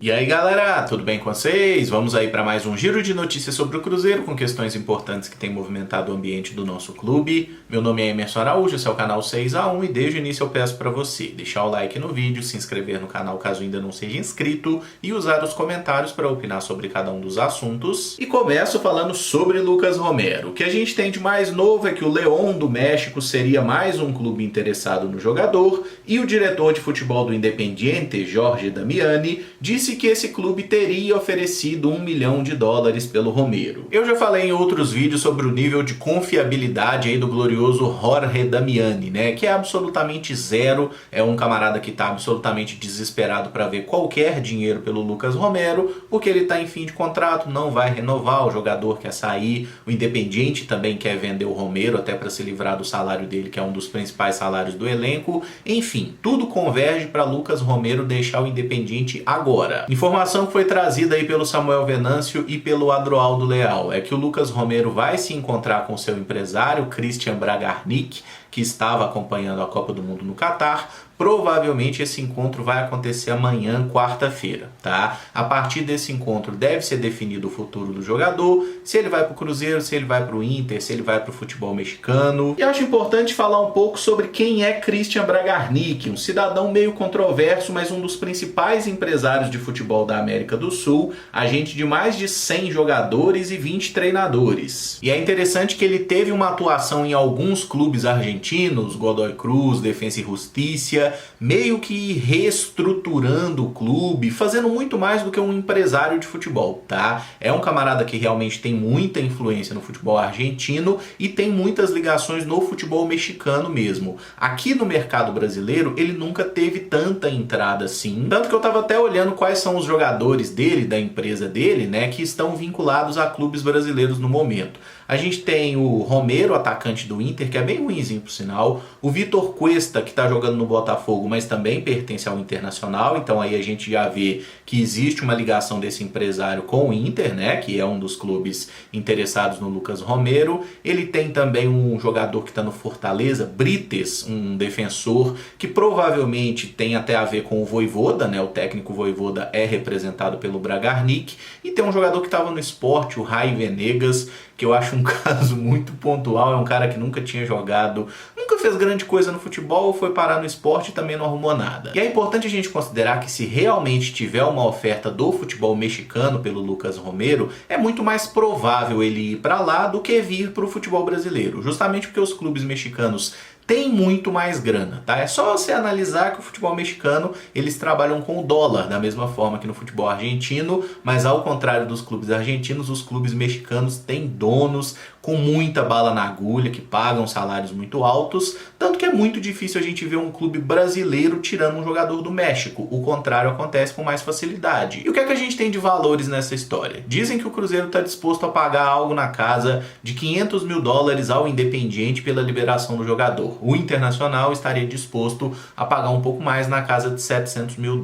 E aí galera, tudo bem com vocês? Vamos aí para mais um giro de notícias sobre o Cruzeiro com questões importantes que têm movimentado o ambiente do nosso clube. Meu nome é Emerson Araújo, esse é o canal 6x1 e desde o início eu peço para você deixar o like no vídeo, se inscrever no canal caso ainda não seja inscrito e usar os comentários para opinar sobre cada um dos assuntos. E começo falando sobre Lucas Romero. O que a gente tem de mais novo é que o León do México seria mais um clube interessado no jogador e o diretor de futebol do Independiente, Jorge Damiani, disse que esse clube teria oferecido $1 milhão pelo Romero. Eu já falei em outros vídeos sobre o nível de confiabilidade aí do glorioso Jorge Damiani, né? Que é absolutamente zero, é um camarada que está absolutamente desesperado para ver qualquer dinheiro pelo Lucas Romero, porque ele está em fim de contrato, não vai renovar, o jogador quer sair, o Independiente também quer vender o Romero até para se livrar do salário dele, que é um dos principais salários do elenco. Enfim, tudo converge para Lucas Romero deixar o Independiente agora. Informação que foi trazida aí pelo Samuel Venâncio e pelo Adroaldo Leal é que o Lucas Romero vai se encontrar com seu empresário, Christian Bragarnik, que estava acompanhando a Copa do Mundo no Catar. Provavelmente esse encontro vai acontecer amanhã, quarta-feira, tá? A partir desse encontro deve ser definido o futuro do jogador, se ele vai para o Cruzeiro, se ele vai para o Inter, se ele vai para o futebol mexicano. E acho importante falar um pouco sobre quem é Christian Bragarnik, um cidadão meio controverso, mas um dos principais empresários de futebol da América do Sul, agente de mais de 100 jogadores e 20 treinadores. E é interessante que ele teve uma atuação em alguns clubes argentinos, Godoy Cruz, Defensa e Justicia, meio que reestruturando o clube, fazendo muito mais do que um empresário de futebol, tá? É um camarada que realmente tem muita influência no futebol argentino e tem muitas ligações no futebol mexicano mesmo. Aqui no mercado brasileiro, ele nunca teve tanta entrada assim, tanto que eu tava até olhando quais são os jogadores dele, da empresa dele, né, que estão vinculados a clubes brasileiros no momento. A gente tem o Romero, atacante do Inter, que é bem ruinzinho por sinal, o Vitor Cuesta, que tá jogando no Botafogo, mas também pertence ao Internacional, então aí a gente já vê que existe uma ligação desse empresário com o Inter, né, que é um dos clubes interessados no Lucas Romero. Ele tem também um jogador que está no Fortaleza, Brites, um defensor, que provavelmente tem até a ver com o Vojvoda, né, o técnico Vojvoda é representado pelo Bragarnik, e tem um jogador que estava no Sport, o Rai Venegas, que eu acho um caso muito pontual, é um cara que nunca tinha jogado, nunca fez grande coisa no futebol, foi parar no Sport e também não arrumou nada. E é importante a gente considerar que se realmente tiver uma oferta do futebol mexicano pelo Lucas Romero, é muito mais provável ele ir para lá do que vir para o futebol brasileiro, justamente porque os clubes mexicanos tem muito mais grana, tá? É só você analisar que o futebol mexicano, eles trabalham com o dólar, da mesma forma que no futebol argentino, mas ao contrário dos clubes argentinos, os clubes mexicanos têm donos com muita bala na agulha, que pagam salários muito altos, tanto que é muito difícil a gente ver um clube brasileiro tirando um jogador do México. O contrário acontece com mais facilidade. E o que é que a gente tem de valores nessa história? Dizem que o Cruzeiro está disposto a pagar algo na casa de $500 mil ao Independiente pela liberação do jogador. O Internacional estaria disposto a pagar um pouco mais, na casa de $700 mil.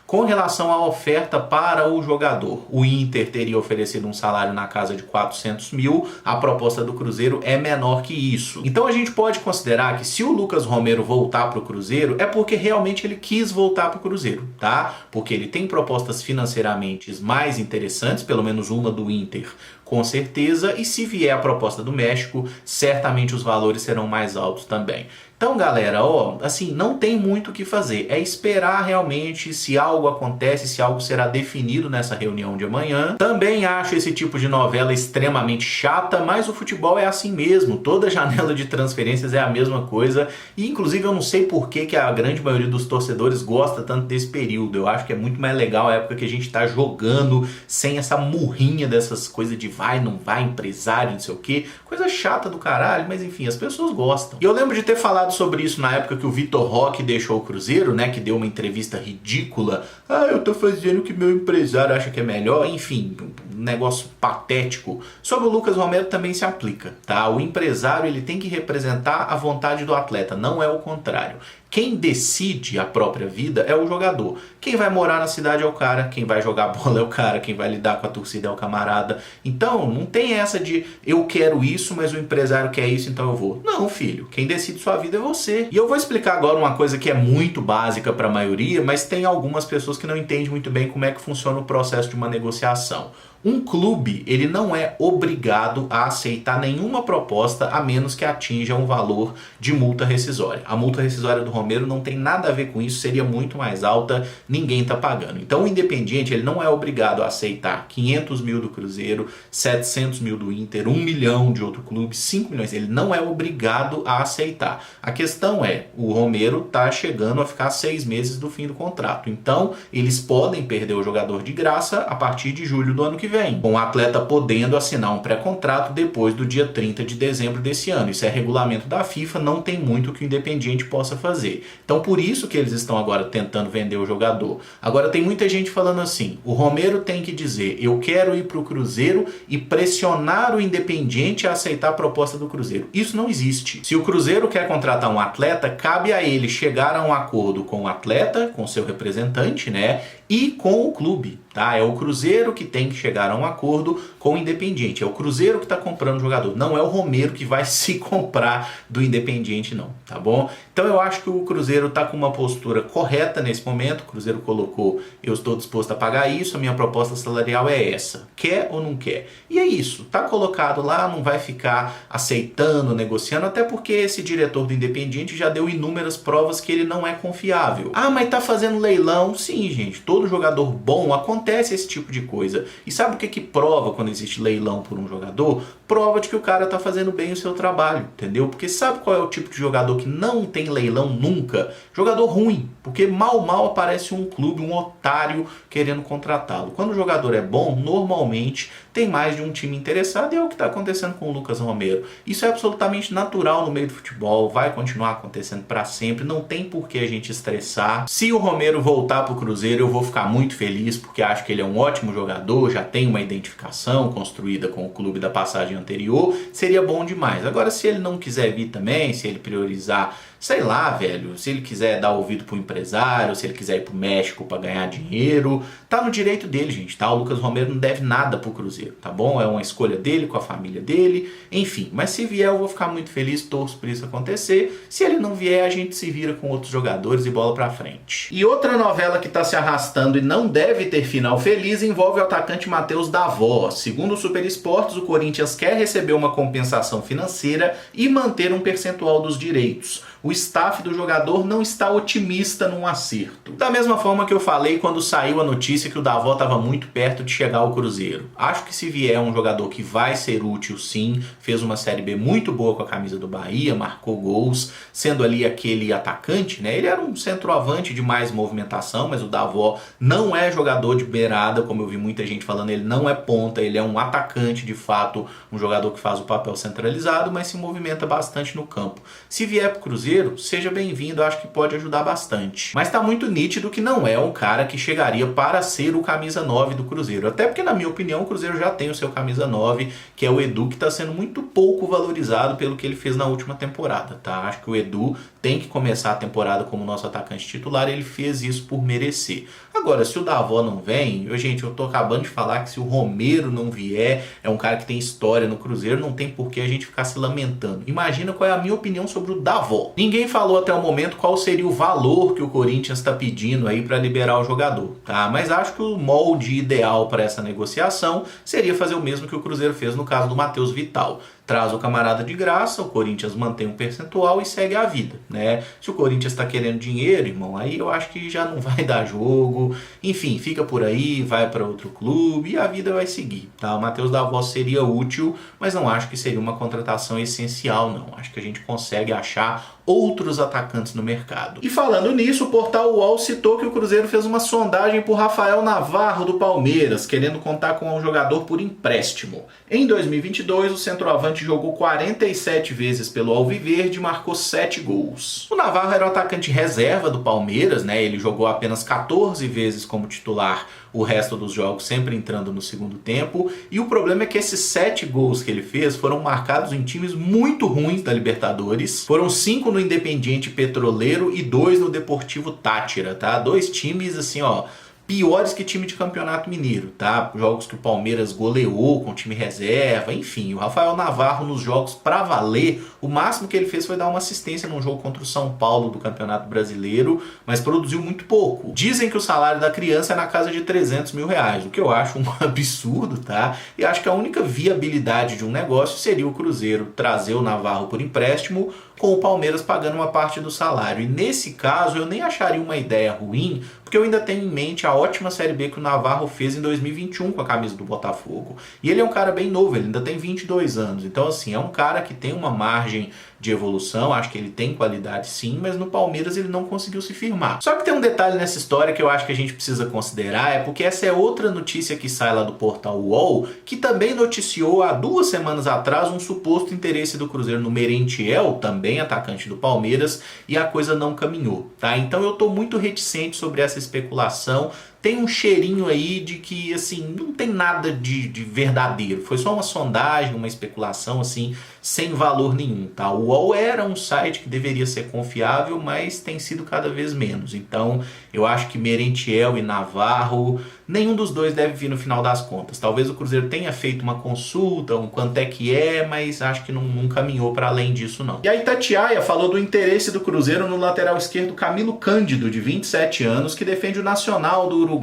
Com relação à oferta para o jogador, o Inter teria oferecido um salário na casa de $400 mil, a proposta do Cruzeiro é menor que isso. Então a gente pode considerar que se o Lucas Romero voltar para o Cruzeiro, é porque realmente ele quis voltar para o Cruzeiro, tá? Porque ele tem propostas financeiramente mais interessantes, pelo menos uma do Inter, com certeza, e se vier a proposta do México, certamente os valores serão mais altos também. Então, galera, ó, assim, não tem muito o que fazer. É esperar realmente se algo acontece, se algo será definido nessa reunião de amanhã. Também acho esse tipo de novela extremamente chata, mas o futebol é assim mesmo. Toda janela de transferências é a mesma coisa. E, inclusive, eu não sei por que a grande maioria dos torcedores gosta tanto desse período. Eu acho que é muito mais legal a época que a gente tá jogando sem essa murrinha dessas coisas de vai, não vai, empresário, não sei o quê. Coisa chata do caralho, mas enfim, as pessoas gostam. E eu lembro de ter falado sobre isso na época que o Vitor Roque deixou o Cruzeiro, né, que deu uma entrevista ridícula. Ah, eu tô fazendo o que meu empresário acha que é melhor. Enfim, um negócio patético. Sobre o Lucas Romero também se aplica, tá? O empresário, ele tem que representar a vontade do atleta, não é o contrário. Quem decide a própria vida é o jogador. Quem vai morar na cidade é o cara, quem vai jogar bola é o cara, quem vai lidar com a torcida é o camarada. Então, não tem essa de eu quero isso, mas o empresário quer isso, então eu vou. Não, filho. Quem decide sua vida é você. E eu vou explicar agora uma coisa que é muito básica para a maioria, mas tem algumas pessoas que não entendem muito bem como é que funciona o processo de uma negociação. Um clube, ele não é obrigado a aceitar nenhuma proposta a menos que atinja um valor de multa rescisória. A multa rescisória do Romero não tem nada a ver com isso, seria muito mais alta, ninguém está pagando. Então o Independiente, ele não é obrigado a aceitar 500 mil do Cruzeiro, 700 mil do Inter, 1 milhão de outro clube, 5 milhões. Ele não é obrigado a aceitar. A questão é, o Romero está chegando a ficar 6 meses do fim do contrato. Então eles podem perder o jogador de graça a partir de julho do ano que vem, com o atleta podendo assinar um pré-contrato depois do dia 30 de dezembro desse ano. Isso é regulamento da FIFA, não tem muito que o Independiente possa fazer. Então por isso que eles estão agora tentando vender o jogador. Agora tem muita gente falando assim, o Romero tem que dizer, eu quero ir para o Cruzeiro e pressionar o Independiente a aceitar a proposta do Cruzeiro. Isso não existe. Se o Cruzeiro quer contratar um atleta, cabe a ele chegar a um acordo com o atleta, com seu representante, né, e com o clube. Tá? É o Cruzeiro que tem que chegar a um acordo com o Independiente. É o Cruzeiro que está comprando o jogador. Não é o Romero que vai se comprar do Independiente, não. Tá bom? Então eu acho que o Cruzeiro está com uma postura correta nesse momento. O Cruzeiro colocou, eu estou disposto a pagar isso, a minha proposta salarial é essa. Quer ou não quer? E é isso. Tá colocado lá, não vai ficar aceitando, negociando, até porque esse diretor do Independiente já deu inúmeras provas que ele não é confiável. Ah, mas tá fazendo leilão? Sim, gente. Todo jogador bom acontece esse tipo de coisa. E sabe o que prova quando existe leilão por um jogador? Prova de que o cara tá fazendo bem o seu trabalho, entendeu? Porque sabe qual é o tipo de jogador que não tem leilão nunca? Jogador ruim, porque mal aparece um clube, um otário querendo contratá-lo. Quando o jogador é bom, normalmente tem mais de um time interessado e é o que está acontecendo com o Lucas Romero. Isso é absolutamente natural no meio do futebol, vai continuar acontecendo para sempre, não tem por que a gente estressar. Se o Romero voltar para o Cruzeiro, eu vou ficar muito feliz, porque acho que ele é um ótimo jogador, já tem uma identificação construída com o clube da passagem anterior, seria bom demais. Agora, se ele não quiser vir também, se ele priorizar, sei lá, velho, se ele quiser dar ouvido pro empresário, se ele quiser ir pro México para ganhar dinheiro, tá no direito dele, gente, tá? O Lucas Romero não deve nada pro Cruzeiro, tá bom? É uma escolha dele, com a família dele, enfim. Mas se vier, eu vou ficar muito feliz, torço por isso acontecer. Se ele não vier, a gente se vira com outros jogadores e bola pra frente. E outra novela que tá se arrastando e não deve ter final feliz envolve o atacante Matheus Davó. Segundo o Super Esportes, o Corinthians quer receber uma compensação financeira e manter um percentual dos direitos. O staff do jogador não está otimista num acerto. Da mesma forma que eu falei quando saiu a notícia que o Davó estava muito perto de chegar ao Cruzeiro. Acho que se vier um jogador que vai ser útil sim, fez uma Série B muito boa com a camisa do Bahia, marcou gols, sendo ali aquele atacante, né? Ele era um centroavante de mais movimentação, mas o Davó não é jogador de beirada, como eu vi muita gente falando, ele não é ponta, ele é um atacante de fato, um jogador que faz o papel centralizado, mas se movimenta bastante no campo. Se vier pro Cruzeiro, seja bem-vindo, acho que pode ajudar bastante. Mas tá muito nítido que não é um cara que chegaria para ser o camisa 9 do Cruzeiro. Até porque, na minha opinião, o Cruzeiro já tem o seu camisa 9, que é o Edu, que está sendo muito pouco valorizado pelo que ele fez na última temporada, tá? Acho que o Edu tem que começar a temporada como nosso atacante titular, ele fez isso por merecer. Agora, se o Davó não vem, gente, eu tô acabando de falar que se o Romero não vier, é um cara que tem história no Cruzeiro, não tem por que a gente ficar se lamentando. Imagina qual é a minha opinião sobre o Davó. Ninguém falou até o momento qual seria o valor que o Corinthians está pedindo aí para liberar o jogador, tá? Mas acho que o molde ideal para essa negociação seria fazer o mesmo que o Cruzeiro fez no caso do Matheus Vital. Traz o camarada de graça, o Corinthians mantém um percentual e segue a vida, né? Se o Corinthians está querendo dinheiro, irmão, aí eu acho que já não vai dar jogo. Enfim, fica por aí, vai para outro clube e a vida vai seguir, tá? O Matheus Davó seria útil, mas não acho que seria uma contratação essencial, não. Acho que a gente consegue achar outros atacantes no mercado. E falando nisso, o portal UOL citou que o Cruzeiro fez uma sondagem por Rafael Navarro do Palmeiras, querendo contar com um jogador por empréstimo. Em 2022, o centroavante centroavante jogou 47 vezes pelo Alviverde e marcou 7 gols. O Navarro era o atacante reserva do Palmeiras, né? Ele jogou apenas 14 vezes como titular, o resto dos jogos sempre entrando no segundo tempo. E o problema é que esses 7 gols que ele fez foram marcados em times muito ruins da Libertadores. Foram 5 no Independiente Petroleiro e 2 no Deportivo Táchira, tá? 2 times assim, ó, piores que time de campeonato mineiro, tá? Jogos que o Palmeiras goleou com time reserva, enfim. O Rafael Navarro nos jogos pra valer, o máximo que ele fez foi dar uma assistência num jogo contra o São Paulo do Campeonato Brasileiro, mas produziu muito pouco. Dizem que o salário da criança é na casa de 300 mil reais, o que eu acho um absurdo, tá? E acho que a única viabilidade de um negócio seria o Cruzeiro trazer o Navarro por empréstimo, com o Palmeiras pagando uma parte do salário. E nesse caso eu nem acharia uma ideia ruim, porque eu ainda tenho em mente a ótima Série B que o Navarro fez em 2021 com a camisa do Botafogo. E ele é um cara bem novo, ele ainda tem 22 anos. Então assim, é um cara que tem uma margem de evolução, acho que ele tem qualidade sim, mas no Palmeiras ele não conseguiu se firmar. Só que tem um detalhe nessa história que eu acho que a gente precisa considerar, é porque essa é outra notícia que sai lá do portal UOL, que também noticiou há 2 semanas atrás um suposto interesse do Cruzeiro no Merentiel, também atacante do Palmeiras, e a coisa não caminhou, tá? Então eu tô muito reticente sobre essa especulação. Tem um cheirinho aí de que, assim, não tem nada de verdadeiro. Foi só uma sondagem, uma especulação, assim, sem valor nenhum, tá? O UOL era um site que deveria ser confiável, mas tem sido cada vez menos. Então, eu acho que Merentiel e Navarro, nenhum dos dois deve vir no final das contas. Talvez o Cruzeiro tenha feito uma consulta, um quanto é que é, mas acho que não caminhou para além disso, não. E aí, Itatiaia falou do interesse do Cruzeiro no lateral esquerdo Camilo Cândido, de 27 anos, que defende o Nacional do Uruguai.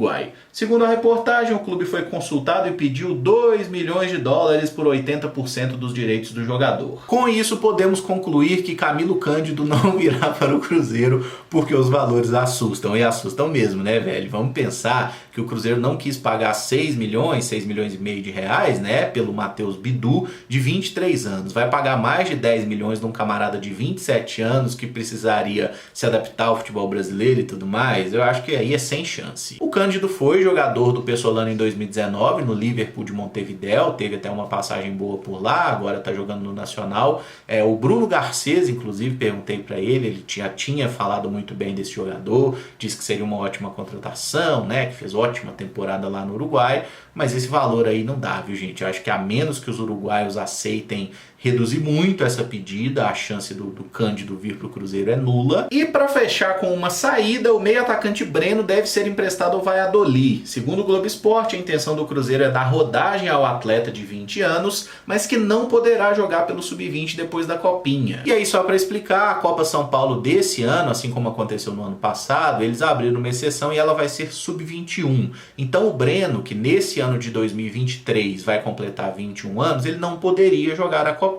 Segundo a reportagem, o clube foi consultado e pediu 2 milhões de dólares por 80% dos direitos do jogador. Com isso, podemos concluir que Camilo Cândido não virá para o Cruzeiro porque os valores assustam, e assustam mesmo, né, velho? Vamos pensar que o Cruzeiro não quis pagar 6 milhões e meio de reais, né, pelo Matheus Bidu, de 23 anos. Vai pagar mais de 10 milhões de um camarada de 27 anos que precisaria se adaptar ao futebol brasileiro e tudo mais. Eu acho que aí é sem chance. O Cândido foi jogador do Pessolano em 2019 no Liverpool de Montevidéu, teve até uma passagem boa por lá, agora tá jogando no Nacional. O Bruno Garcês, inclusive, perguntei para ele já tinha falado muito bem desse jogador, disse que seria uma ótima contratação, né, que fez ótima temporada lá no Uruguai, mas esse valor aí não dá, viu, gente? Eu acho que a menos que os uruguaios aceitem reduzir muito essa pedida, a chance do Cândido vir para o Cruzeiro é nula. E para fechar com uma saída, o meio atacante Breno deve ser emprestado ao Valladolid. Segundo o Globo Esporte, a intenção do Cruzeiro é dar rodagem ao atleta de 20 anos, mas que não poderá jogar pelo Sub-20 depois da Copinha. E aí, só para explicar, a Copa São Paulo desse ano, assim como aconteceu no ano passado, eles abriram uma exceção e ela vai ser Sub-21. Então o Breno, que nesse ano de 2023 vai completar 21 anos, ele não poderia jogar a Copinha.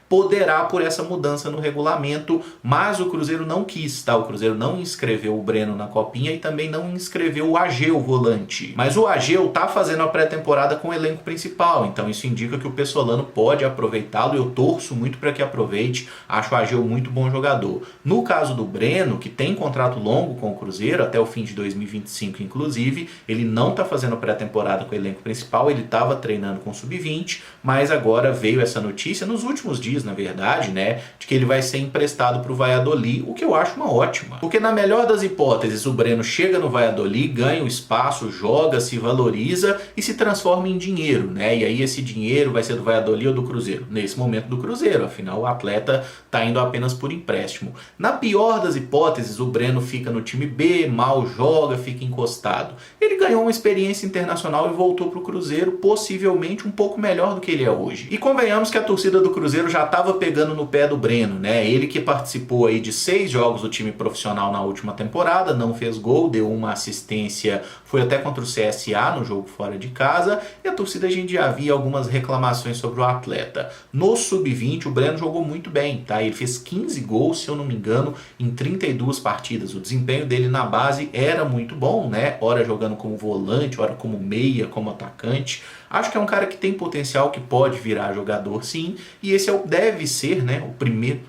Poderá por essa mudança no regulamento, mas o Cruzeiro não quis, tá? O Cruzeiro não inscreveu o Breno na Copinha e também não inscreveu o Ageu, volante. Mas o Ageu tá fazendo a pré-temporada com o elenco principal, então isso indica que o Pessolano pode aproveitá-lo e eu torço muito para que aproveite. Acho o Ageu muito bom jogador. No caso do Breno, que tem contrato longo com o Cruzeiro, até o fim de 2025 inclusive, ele não tá fazendo a pré-temporada com o elenco principal, ele tava treinando com o Sub-20, mas agora veio essa notícia nos últimos dias, na verdade, né, de que ele vai ser emprestado para o Valladolid, o que eu acho uma ótima. Porque na melhor das hipóteses, o Breno chega no Valladolid, ganha o espaço, joga, se valoriza e se transforma em dinheiro, né? E aí esse dinheiro vai ser do Valladolid ou do Cruzeiro? Nesse momento do Cruzeiro, afinal o atleta está indo apenas por empréstimo. Na pior das hipóteses, o Breno fica no time B, mal joga, fica encostado. Ele ganhou uma experiência internacional e voltou para o Cruzeiro, possivelmente um pouco melhor do que ele é hoje. E convenhamos que a torcida do Cruzeiro já estava pegando no pé do Breno, né? Ele que participou aí de 6 jogos do time profissional na última temporada, não fez gol, deu uma assistência, foi até contra o CSA no jogo fora de casa, e a torcida, a gente já via algumas reclamações sobre o atleta. No Sub-20 o Breno jogou muito bem, tá? Ele fez 15 gols, se eu não me engano, em 32 partidas. O desempenho dele na base era muito bom, né? Ora jogando como volante, ora como meia, como atacante. Acho que é um cara que tem potencial, que pode virar jogador sim, e esse deve ser, né, o primeiro.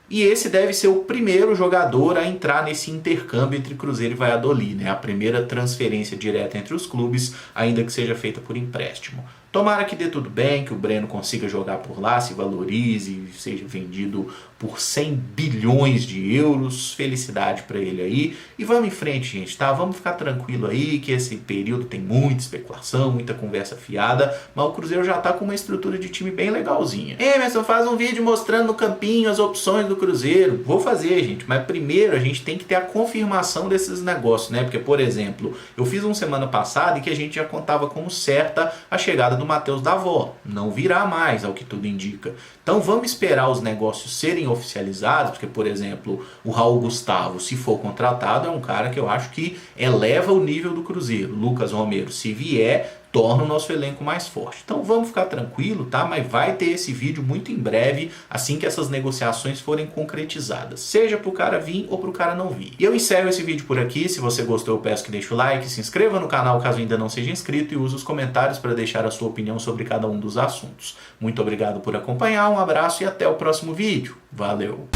E esse deve ser o primeiro jogador a entrar nesse intercâmbio entre Cruzeiro e Valladolid, né? A primeira transferência direta entre os clubes, ainda que seja feita por empréstimo. Tomara que dê tudo bem, que o Breno consiga jogar por lá, se valorize, seja vendido por 100 bilhões de euros. Felicidade para ele aí. E vamos em frente, gente, tá? Vamos ficar tranquilo aí, que esse período tem muita especulação, muita conversa fiada, mas o Cruzeiro já tá com uma estrutura de time bem legalzinha. Emerson, faz um vídeo mostrando no campinho as opções do Cruzeiro. Vou fazer, gente, mas primeiro a gente tem que ter a confirmação desses negócios, né? Porque, por exemplo, eu fiz uma semana passada em que a gente já contava como certa a chegada do Matheus Davó. Não virá mais, ao que tudo indica. Então vamos esperar os negócios serem oficializados, porque, por exemplo, o Raul Gustavo, se for contratado, é um cara que eu acho que eleva o nível do Cruzeiro. Lucas Romero, se vier, torna o nosso elenco mais forte. Então vamos ficar tranquilo, tá? Mas vai ter esse vídeo muito em breve, assim que essas negociações forem concretizadas. Seja pro cara vir ou pro cara não vir. E eu encerro esse vídeo por aqui. Se você gostou, eu peço que deixe o like, se inscreva no canal caso ainda não seja inscrito e use os comentários para deixar a sua opinião sobre cada um dos assuntos. Muito obrigado por acompanhar, um abraço e até o próximo vídeo. Valeu!